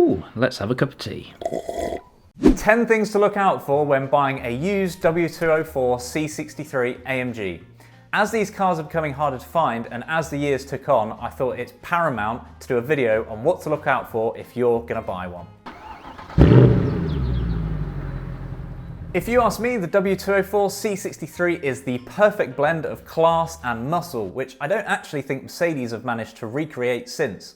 Ooh, let's have a cup of tea. 10 things to look out for when buying a used W204 C63 AMG. As these cars are becoming harder to find and as the years took on, I thought it's paramount to do a video on what to look out for if you're going to buy one. If you ask me, the W204 C63 is the perfect blend of class and muscle, which I don't actually think Mercedes have managed to recreate since.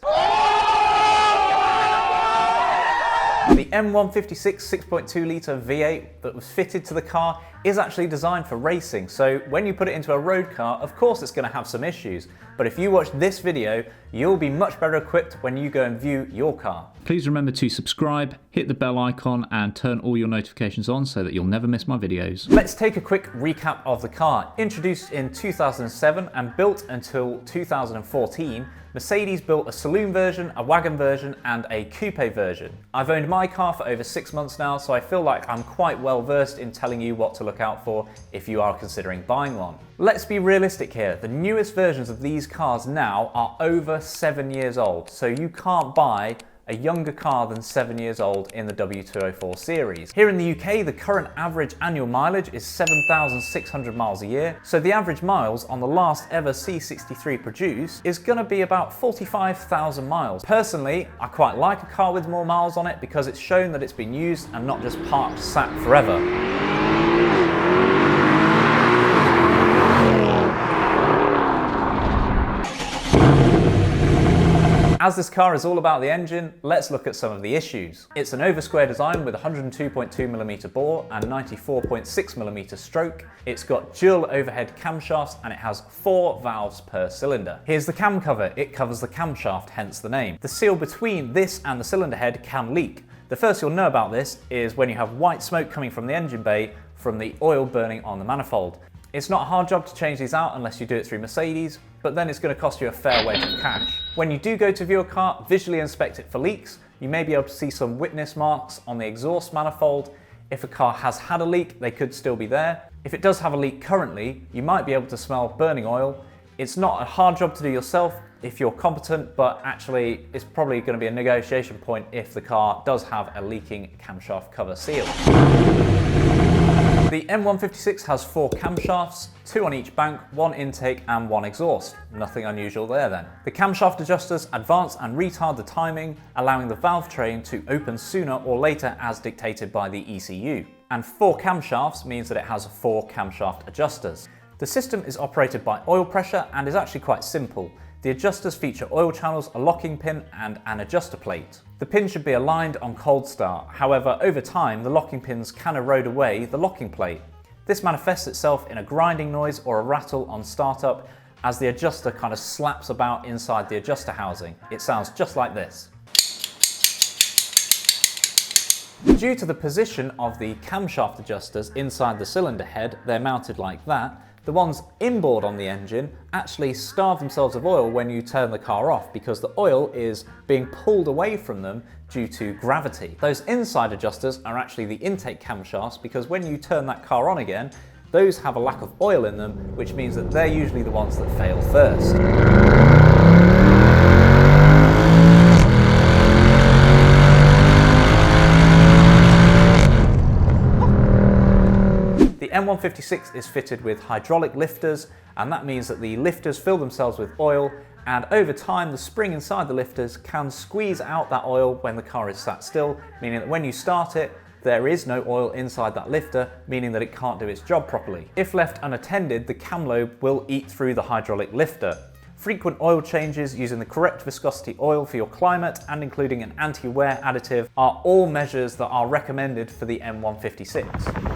The M156 6.2 litre V8 that was fitted to the car is actually designed for racing, so when you put it into a road car, of course it's going to have some issues, but if you watch this video, you'll be much better equipped when you go and view your car. Please remember to subscribe, hit the bell icon and turn all your notifications on so that you'll never miss my videos. Let's take a quick recap of the car. Introduced in 2007 and built until 2014, Mercedes built a Saloon version, a Wagon version and a Coupe version. I've owned my car for over 6 months now, so I feel like I'm quite well versed in telling you what to look out for if you are considering buying one. Let's be realistic here. The newest versions of these cars now are over 7 years old, so you can't buy a younger car than 7 years old in the W204 series. Here in the UK, the current average annual mileage is 7,600 miles a year, so the average miles on the last ever C63 produced is going to be about 45,000 miles. Personally, I quite like a car with more miles on it because it's shown that it's been used and not just parked sat forever. As this car is all about the engine, let's look at some of the issues. It's an over-square design with 102.2mm bore and 94.6mm stroke. It's got dual overhead camshafts and it has 4 valves per cylinder. Here's the cam cover. It covers the camshaft, hence the name. The seal between this and the cylinder head can leak. The first you'll know about this is when you have white smoke coming from the engine bay from the oil burning on the manifold. It's not a hard job to change these out unless you do it through Mercedes, but then it's going to cost you a fair wedge of cash. When you do go to view a car, visually inspect it for leaks. You may be able to see some witness marks on the exhaust manifold. If a car has had a leak, they could still be there. If it does have a leak currently, you might be able to smell burning oil. It's not a hard job to do yourself if you're competent, but actually it's probably going to be a negotiation point if the car does have a leaking camshaft cover seal. The M156 has 4 camshafts, 2 on each bank, 1 intake and 1 exhaust. Nothing unusual there then. The camshaft adjusters advance and retard the timing, allowing the valve train to open sooner or later as dictated by the ECU. And 4 camshafts means that it has 4 camshaft adjusters. The system is operated by oil pressure and is actually quite simple. The adjusters feature oil channels, a locking pin and an adjuster plate. The pin should be aligned on cold start, however over time the locking pins can erode away the locking plate. This manifests itself in a grinding noise or a rattle on startup as the adjuster kind of slaps about inside the adjuster housing. It sounds just like this. Due to the position of the camshaft adjusters inside the cylinder head, they're mounted like that. The ones inboard on the engine actually starve themselves of oil when you turn the car off because the oil is being pulled away from them due to gravity. Those inside adjusters are actually the intake camshafts because when you turn that car on again, those have a lack of oil in them, which means that they're usually the ones that fail first. The M156 is fitted with hydraulic lifters, and that means that the lifters fill themselves with oil, and over time the spring inside the lifters can squeeze out that oil when the car is sat still, meaning that when you start it, there is no oil inside that lifter, meaning that it can't do its job properly. If left unattended, the cam lobe will eat through the hydraulic lifter. Frequent oil changes using the correct viscosity oil for your climate and including an anti-wear additive are all measures that are recommended for the M156.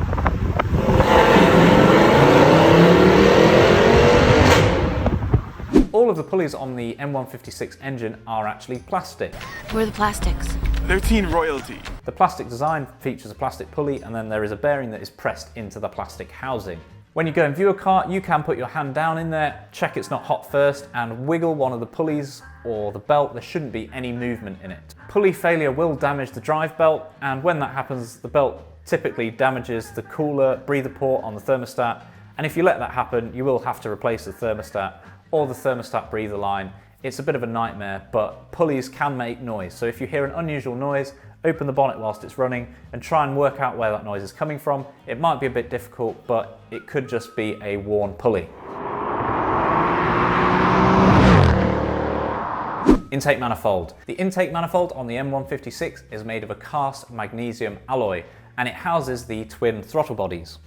All of the pulleys on the M156 engine are actually plastic. Where are the plastics? They're teen royalty. The plastic design features a plastic pulley and then there is a bearing that is pressed into the plastic housing. When you go and view a car, you can put your hand down in there, check it's not hot first, and wiggle one of the pulleys or the belt. There shouldn't be any movement in it. Pulley failure will damage the drive belt, and when that happens, the belt typically damages the cooler breather port on the thermostat, and if you let that happen, you will have to replace the thermostat or the thermostat breather line it's a bit of a nightmare, but pulleys can make noise. So if you hear an unusual noise, open the bonnet whilst it's running and try and work out where that noise is coming from. It might be a bit difficult, but it could just be a worn pulley. Intake manifold. The intake manifold on the M156 is made of a cast magnesium alloy, and it houses the twin throttle bodies.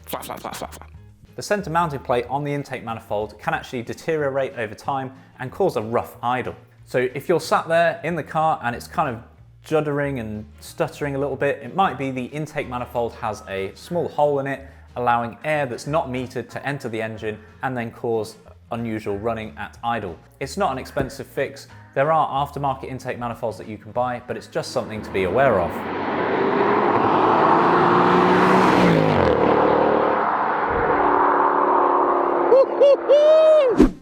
The center mounting plate on the intake manifold can actually deteriorate over time and cause a rough idle. So if you're sat there in the car and it's kind of juddering and stuttering a little bit, it might be the intake manifold has a small hole in it, allowing air that's not metered to enter the engine and then cause unusual running at idle. It's not an expensive fix. There are aftermarket intake manifolds that you can buy, but it's just something to be aware of.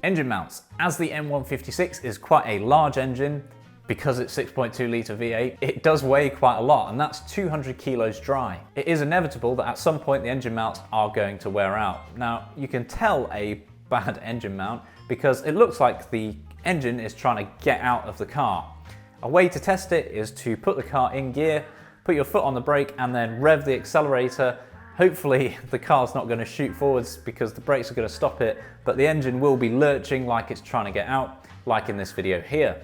Engine mounts. As the M156 is quite a large engine, because it's 6.2 litre V8, it does weigh quite a lot, and that's 200 kilos dry. It is inevitable that at some point the engine mounts are going to wear out. Now, you can tell a bad engine mount because it looks like the engine is trying to get out of the car. A way to test it is to put the car in gear, put your foot on the brake and then rev the accelerator. Hopefully the car's not going to shoot forwards because the brakes are going to stop it, but the engine will be lurching like it's trying to get out, like in this video here.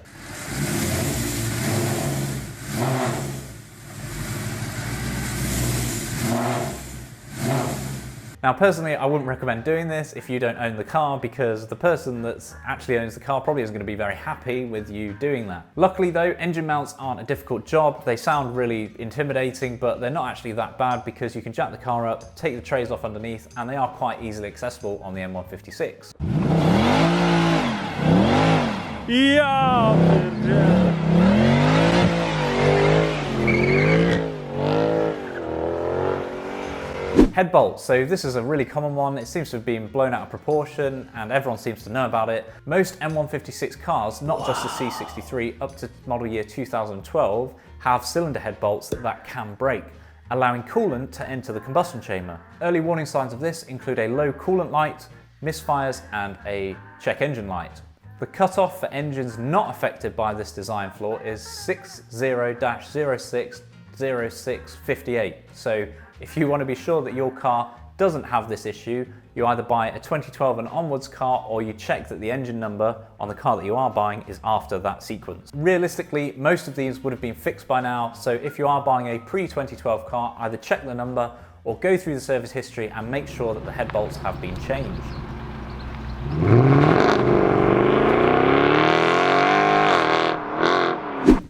Now personally, I wouldn't recommend doing this if you don't own the car, because the person that actually owns the car probably isn't going to be very happy with you doing that. Luckily though, engine mounts aren't a difficult job. They sound really intimidating, but they're not actually that bad because you can jack the car up, take the trays off underneath, and they are quite easily accessible on the M156. Headbolts. So this is a really common one. It seems to have been blown out of proportion and everyone seems to know about it. Most M156 cars, not just the C63, up to model year 2012, have cylinder headbolts that can break, allowing coolant to enter the combustion chamber. Early warning signs of this include a low coolant light, misfires, and a check engine light. The cutoff for engines not affected by this design flaw is 60-06-0658. So if you want to be sure that your car doesn't have this issue, you either buy a 2012 and onwards car or you check that the engine number on the car that you are buying is after that sequence. Realistically, most of these would have been fixed by now, so if you are buying a pre-2012 car, either check the number or go through the service history and make sure that the headbolts have been changed.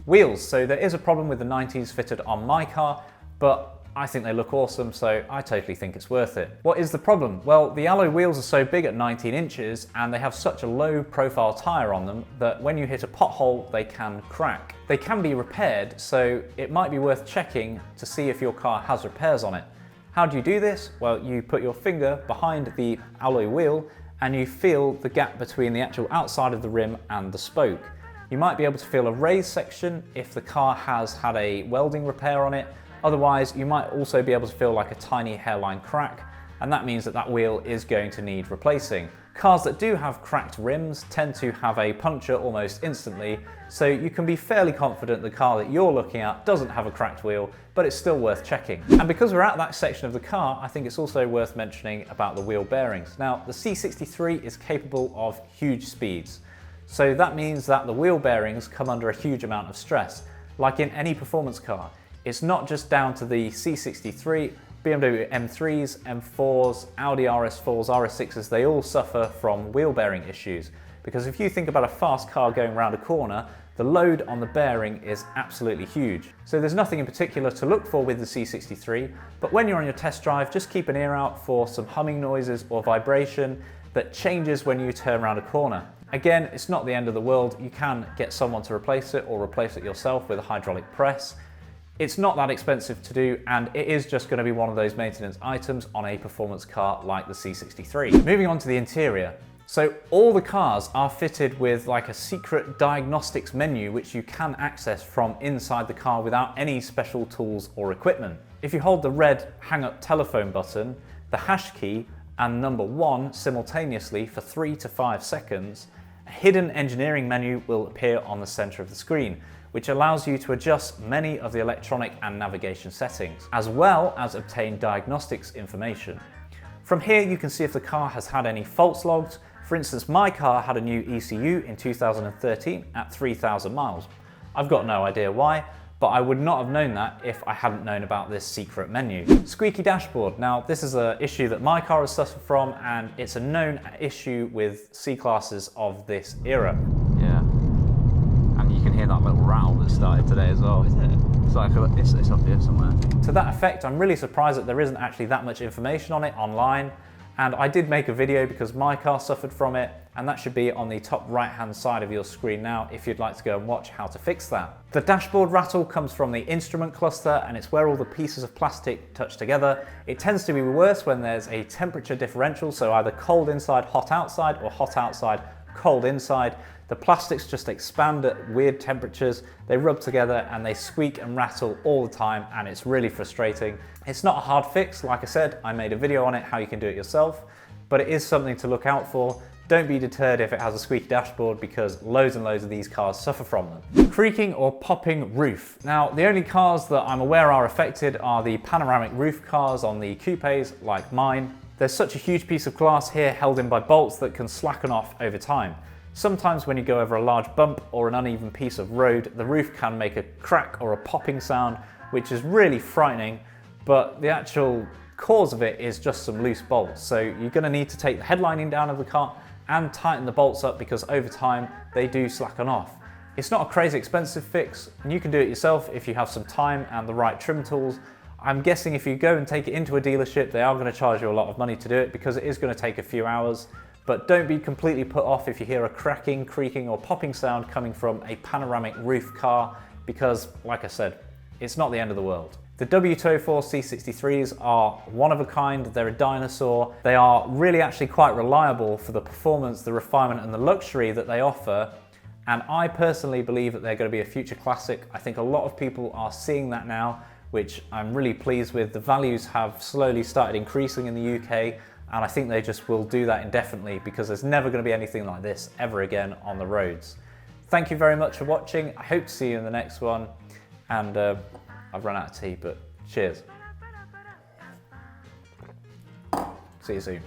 Wheels. So there is a problem with the 90s fitted on my car, but I think they look awesome, so I totally think it's worth it. What is the problem? Well, the alloy wheels are so big at 19 inches and they have such a low profile tyre on them that when you hit a pothole, they can crack. They can be repaired, so it might be worth checking to see if your car has repairs on it. How do you do this? Well, you put your finger behind the alloy wheel and you feel the gap between the actual outside of the rim and the spoke. You might be able to feel a raised section if the car has had a welding repair on it. Otherwise, you might also be able to feel like a tiny hairline crack, and that means that that wheel is going to need replacing. Cars that do have cracked rims tend to have a puncture almost instantly, so you can be fairly confident the car that you're looking at doesn't have a cracked wheel, but it's still worth checking. And because we're at that section of the car, I think it's also worth mentioning about the wheel bearings. Now, the C63 is capable of huge speeds, so that means that the wheel bearings come under a huge amount of stress, like in any performance car. It's not just down to the C63, BMW M3s, M4s, Audi RS4s, RS6s, they all suffer from wheel bearing issues. Because if you think about a fast car going around a corner, the load on the bearing is absolutely huge. So there's nothing in particular to look for with the C63, but when you're on your test drive, just keep an ear out for some humming noises or vibration that changes when you turn around a corner. Again, it's not the end of the world. You can get someone to replace it or replace it yourself with a hydraulic press. It's not that expensive to do, and it is just going to be one of those maintenance items on a performance car like the C63. Moving on to the interior. So all the cars are fitted with like a secret diagnostics menu which you can access from inside the car without any special tools or equipment. If you hold the red hang up telephone button, the hash key and number 1 simultaneously for 3 to 5 seconds, A hidden engineering menu will appear on the center of the screen, which allows you to adjust many of the electronic and navigation settings, as well as obtain diagnostics information. From here, you can see if the car has had any faults logged. For instance, my car had a new ECU in 2013 at 3,000 miles. I've got no idea why, but I would not have known that if I hadn't known about this secret menu. Squeaky Dashboard. Now, this is an issue that my car has suffered from, and it's a known issue with C-classes of this era. Yeah. And you can hear that little rattle that started today as well. Is it? It's like it's up here somewhere. To that effect, I'm really surprised that there isn't actually that much information on it online. And I did make a video because my car suffered from it, and that should be on the top right hand side of your screen now if you'd like to go and watch how to fix that. The dashboard rattle comes from the instrument cluster, and it's where all the pieces of plastic touch together. It tends to be worse when there's a temperature differential, so either cold inside, hot outside, or hot outside, cold inside. The plastics just expand at weird temperatures, they rub together and they squeak and rattle all the time, and it's really frustrating. It's not a hard fix, like I said, I made a video on it how you can do it yourself, but it is something to look out for. Don't be deterred if it has a squeaky dashboard, because loads and loads of these cars suffer from them. Creaking or popping roof. Now, the only cars that I'm aware are affected are the panoramic roof cars on the coupes like mine. There's such a huge piece of glass here held in by bolts that can slacken off over time. Sometimes when you go over a large bump or an uneven piece of road, the roof can make a crack or a popping sound, which is really frightening, but the actual cause of it is just some loose bolts. So you're going to need to take the headlining down of the car and tighten the bolts up, because over time they do slacken off. It's not a crazy expensive fix, and you can do it yourself if you have some time and the right trim tools. I'm guessing if you go and take it into a dealership, they are going to charge you a lot of money to do it, because it is going to take a few hours. But don't be completely put off if you hear a cracking, creaking or popping sound coming from a panoramic roof car, because like I said, it's not the end of the world. The W204 C63s are one of a kind, they're a dinosaur. They are really actually quite reliable for the performance, the refinement and the luxury that they offer. And I personally believe that they're going to be a future classic. I think a lot of people are seeing that now, which I'm really pleased with. The values have slowly started increasing in the UK, and I think they just will do that indefinitely, because there's never going to be anything like this ever again on the roads. Thank you very much for watching. I hope to see you in the next one. And I've run out of tea, but cheers. See you soon.